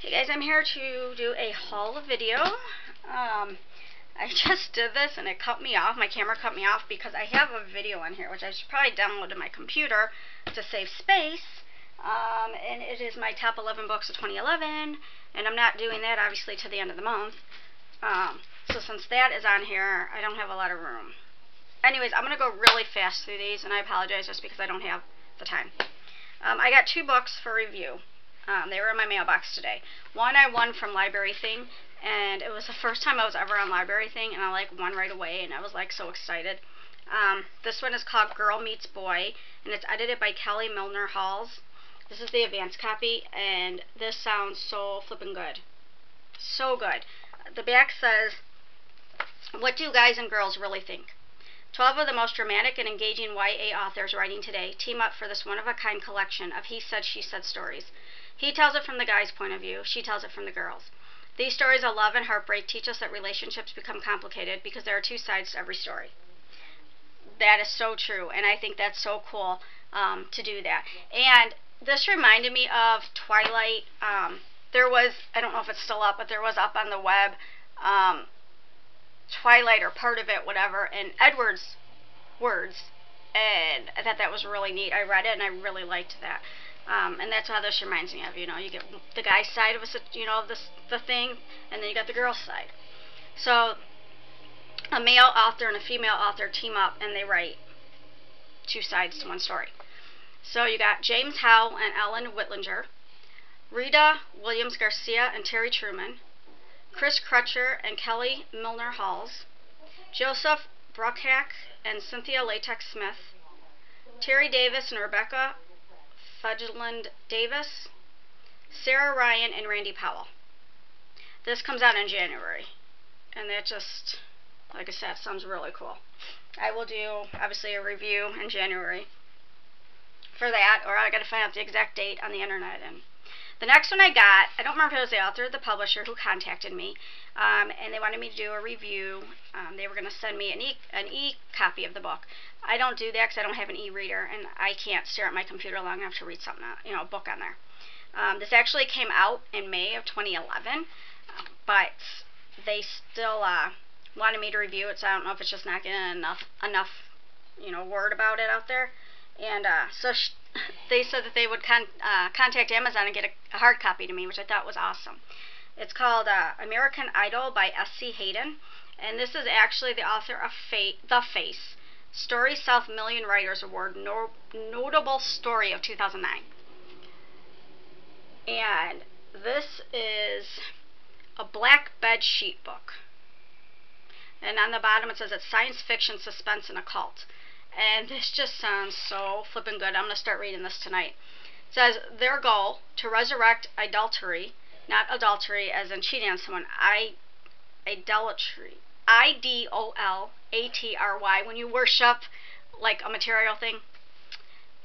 Hey guys, I'm here to do a haul video. I just did this and it cut me off. My camera cut me off because I have a video on here, which I should probably download to my computer to save space. And it is my top 11 books of 2011, and I'm not doing that obviously to the end of the month. So since that is on here, I don't have a lot of room. Anyways, I'm going to go really fast through these, and I apologize just because I don't have the time. I got 2 books for review. They were in my mailbox today. One I won from Library Thing, and it was the first time I was ever on Library Thing, and I won right away, and I was so excited. This one is called Girl Meets Boy, and it's edited by Kelly Milner Halls. This is the advanced copy, and this sounds so flippin' good. So good. The back says, "What do guys and girls really think? 12 of the most dramatic and engaging YA authors writing today team up for this one-of-a-kind collection of he said, she said stories. He tells it from the guy's point of view. She tells it from the girl's. These stories of love and heartbreak teach us that relationships become complicated because there are 2 sides to every story." That is so true, and I think that's so cool to do that. And this reminded me of Twilight. There was, I don't know if it's still up, but there was up on the web, Twilight or part of it, whatever, and Edward's words, and I thought that was really neat. I read it and I really liked that. And that's how this reminds me of, you get the guy's side of the thing, and then you got the girl's side. So a male author and a female author team up and they write 2 sides to one story. So you got James Howell and Ellen Whitlinger, Rita Williams Garcia and Terry Truman, Chris Crutcher and Kelly Milner Halls, Joseph Bruckhack and Cynthia Latex Smith, Terry Davis and Rebecca Fudgeland Davis, Sarah Ryan and Randy Powell. This comes out in January, and that just, like I said, sounds really cool. I will do, obviously, a review in January for that, or I got to find out the exact date on the internet. And the next one I got, I don't remember if it was the author or the publisher who contacted me, and they wanted me to do a review. They were going to send me an e-copy of the book. I don't do that because I don't have an e-reader, and I can't stare at my computer long enough to read something, a book on there. This actually came out in May of 2011, but they still wanted me to review it, so I don't know if it's just not getting enough word about it out there. And so they said that they would contact Amazon and get a hard copy to me, which I thought was awesome. It's called American Idol by S.C. Hayden, and this is actually the author of The Face, Story South Million Writers Award Notable Story of 2009. And this is a black bed sheet book. And on the bottom it says it's science fiction, suspense, and occult. And this just sounds so flippin' good. I'm going to start reading this tonight. It says, their goal, to resurrect idolatry, not adultery as in cheating on someone, idolatry, I-D-O-L-A-T-R-Y, when you worship like a material thing,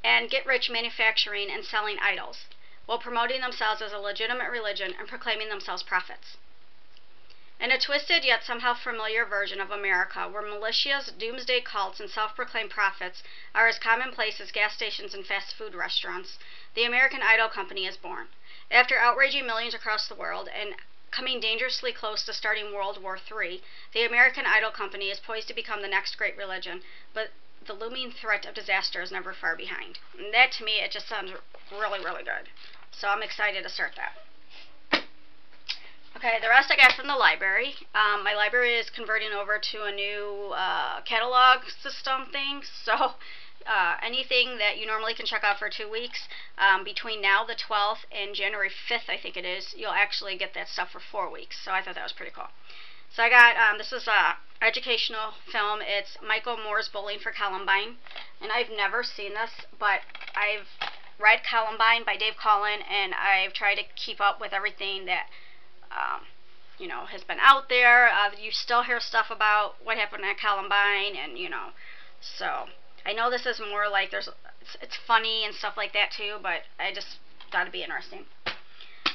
and get rich manufacturing and selling idols, while promoting themselves as a legitimate religion and proclaiming themselves prophets. In a twisted yet somehow familiar version of America, where militias, doomsday cults, and self-proclaimed prophets are as commonplace as gas stations and fast food restaurants, the American Idol Company is born. After outraging millions across the world and coming dangerously close to starting World War III, the American Idol Company is poised to become the next great religion, but the looming threat of disaster is never far behind. And that, to me, it just sounds really, really good. So I'm excited to start that. Okay, the rest I got from the library. My library is converting over to a new catalog system thing, so anything that you normally can check out for 2 weeks, between now, the 12th, and January 5th, I think it is, you'll actually get that stuff for 4 weeks, so I thought that was pretty cool. So I got, this is a educational film. It's Michael Moore's Bowling for Columbine, and I've never seen this, but I've read Columbine by Dave Cullen, and I've tried to keep up with everything that has been out there. You still hear stuff about what happened at Columbine, and so I know this is more like it's funny and stuff like that too, but I just thought it'd be interesting.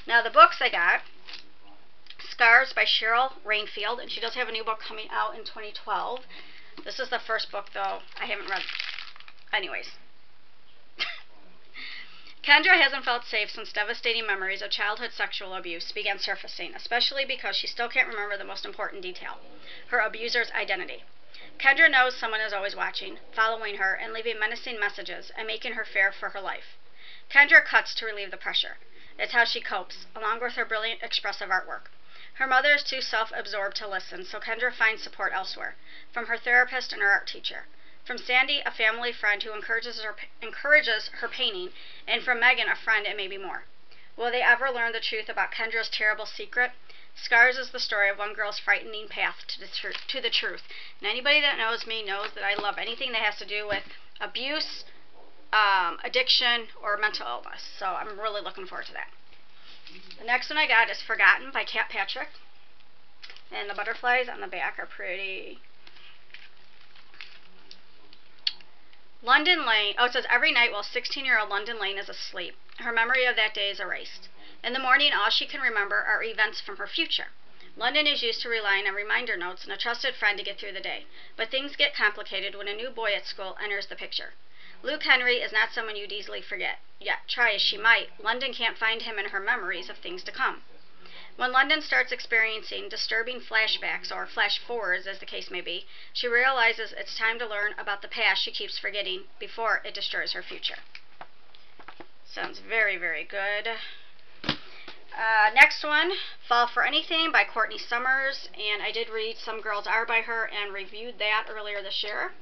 Now the books I got, Scars by Cheryl Rainfield, and she does have a new book coming out in 2012. This is the first book, though I haven't read. Anyways, Kendra hasn't felt safe since devastating memories of childhood sexual abuse began surfacing, especially because she still can't remember the most important detail, her abuser's identity. Kendra knows someone is always watching, following her, and leaving menacing messages and making her fear for her life. Kendra cuts to relieve the pressure. It's how she copes, along with her brilliant expressive artwork. Her mother is too self-absorbed to listen, so Kendra finds support elsewhere, from her therapist and her art teacher. From Sandy, a family friend who encourages her painting, and from Megan, a friend, and maybe more. Will they ever learn the truth about Kendra's terrible secret? Scars is the story of one girl's frightening path to the truth. And anybody that knows me knows that I love anything that has to do with abuse, addiction, or mental illness. So I'm really looking forward to that. The next one I got is Forgotten by Kat Patrick. And the butterflies on the back are pretty. London Lane. Oh, it says every night while 16-year-old London Lane is asleep, her memory of that day is erased. In the morning, all she can remember are events from her future. London is used to relying on reminder notes and a trusted friend to get through the day, but things get complicated when a new boy at school enters the picture. Luke Henry is not someone you'd easily forget, yet try as she might, London can't find him in her memories of things to come. When London starts experiencing disturbing flashbacks, or flash forwards as the case may be, she realizes it's time to learn about the past she keeps forgetting before it destroys her future. Sounds very, very good. Next one, Fall for Anything by Courtney Summers, and I did read Some Girls Are by her and reviewed that earlier this year.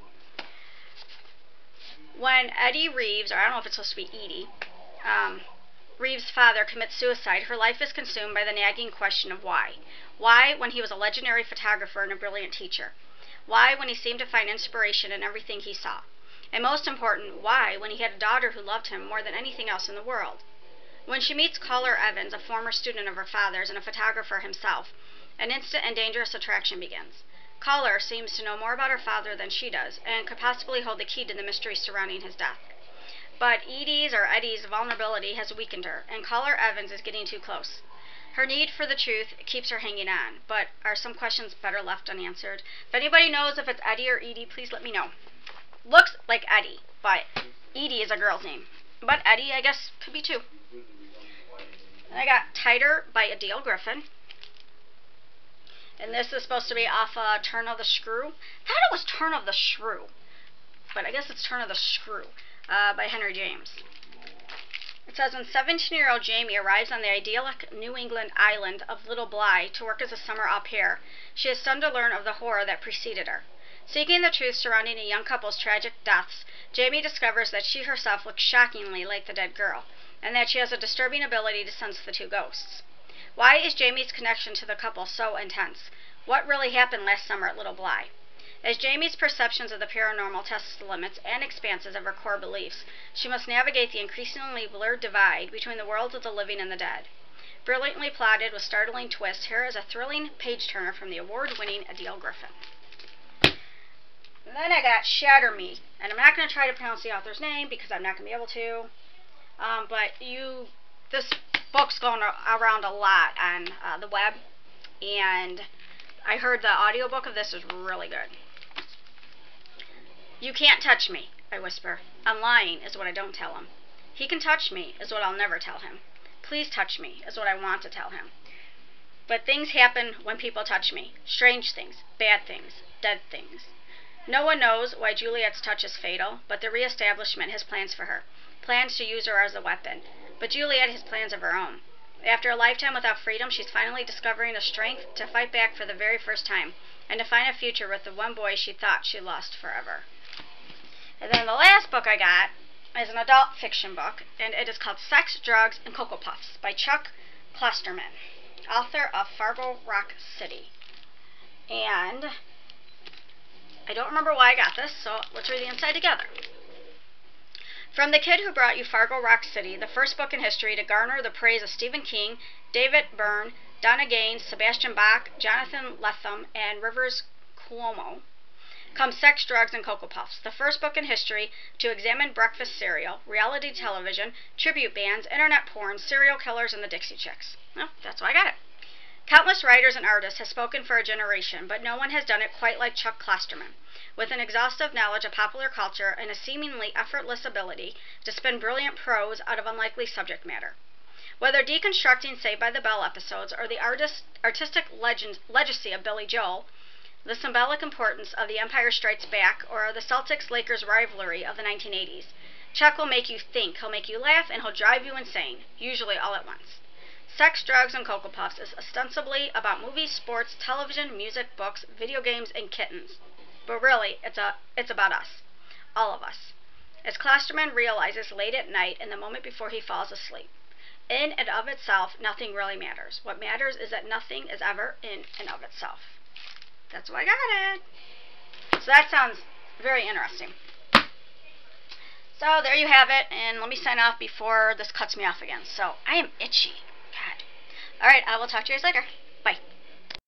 When Eddie Reeves, or I don't know if it's supposed to be Edie, Reeves' father commits suicide, her life is consumed by the nagging question of why. Why when he was a legendary photographer and a brilliant teacher? Why when he seemed to find inspiration in everything he saw? And most important, why when he had a daughter who loved him more than anything else in the world? When she meets Caller Evans, a former student of her father's and a photographer himself, an instant and dangerous attraction begins. Caller seems to know more about her father than she does, and could possibly hold the key to the mystery surrounding his death. But Eddie's vulnerability has weakened her, and Caller Evans is getting too close. Her need for the truth keeps her hanging on, but are some questions better left unanswered? If anybody knows if it's Eddie or Edie, please let me know. Looks like Eddie, but Edie is a girl's name. But Eddie, I guess, could be too. And I got Tighter by Adele Griffin. And this is supposed to be off Turn of the Screw. I thought it was Turn of the Shrew, but I guess it's Turn of the Screw by Henry James. It says, when 17-year-old Jamie arrives on the idyllic New England island of Little Bly to work as a summer au pair, she is stunned to learn of the horror that preceded her. Seeking the truth surrounding a young couple's tragic deaths, Jamie discovers that she herself looks shockingly like the dead girl, and that she has a disturbing ability to sense the two ghosts. Why is Jamie's connection to the couple so intense? What really happened last summer at Little Bly? As Jamie's perceptions of the paranormal tests the limits and expanses of her core beliefs, she must navigate the increasingly blurred divide between the worlds of the living and the dead. Brilliantly plotted with startling twists, here is a thrilling page-turner from the award-winning Adele Griffin. And then I got Shatter Me, and I'm not going to try to pronounce the author's name because I'm not going to be able to, this book's going around a lot on the web, and I heard the audiobook of this is really good. You can't touch me, I whisper. I'm lying, is what I don't tell him. He can touch me, is what I'll never tell him. Please touch me, is what I want to tell him. But things happen when people touch me. Strange things, bad things, dead things. No one knows why Juliet's touch is fatal, but the reestablishment has plans for her. Plans to use her as a weapon. But Juliet has plans of her own. After a lifetime without freedom, she's finally discovering a strength to fight back for the very first time, and to find a future with the one boy she thought she lost forever. And then the last book I got is an adult fiction book, and it is called Sex, Drugs, and Cocoa Puffs by Chuck Klosterman, author of Fargo Rock City. And I don't remember why I got this, so let's read the inside together. From the kid who brought you Fargo Rock City, the first book in history to garner the praise of Stephen King, David Byrne, Donna Gaines, Sebastian Bach, Jonathan Lethem, and Rivers Cuomo, comes Sex, Drugs, and Cocoa Puffs, the first book in history to examine breakfast cereal, reality television, tribute bands, internet porn, serial killers, and the Dixie Chicks. Well, that's why I got it. Countless writers and artists have spoken for a generation, but no one has done it quite like Chuck Klosterman, with an exhaustive knowledge of popular culture and a seemingly effortless ability to spin brilliant prose out of unlikely subject matter. Whether deconstructing Saved by the Bell episodes or the artistic legacy of Billy Joel, the symbolic importance of The Empire Strikes Back, or the Celtics-Lakers rivalry of the 1980s, Chuck will make you think, he'll make you laugh, and he'll drive you insane, usually all at once. Sex, Drugs, and Cocoa Puffs is ostensibly about movies, sports, television, music, books, video games, and kittens. But really, it's about us. All of us. As Klosterman realizes late at night and the moment before he falls asleep. In and of itself, nothing really matters. What matters is that nothing is ever in and of itself. That's why I got it. So that sounds very interesting. So there you have it, and let me sign off before this cuts me off again. So I am itchy. God. Alright, I will talk to you guys later.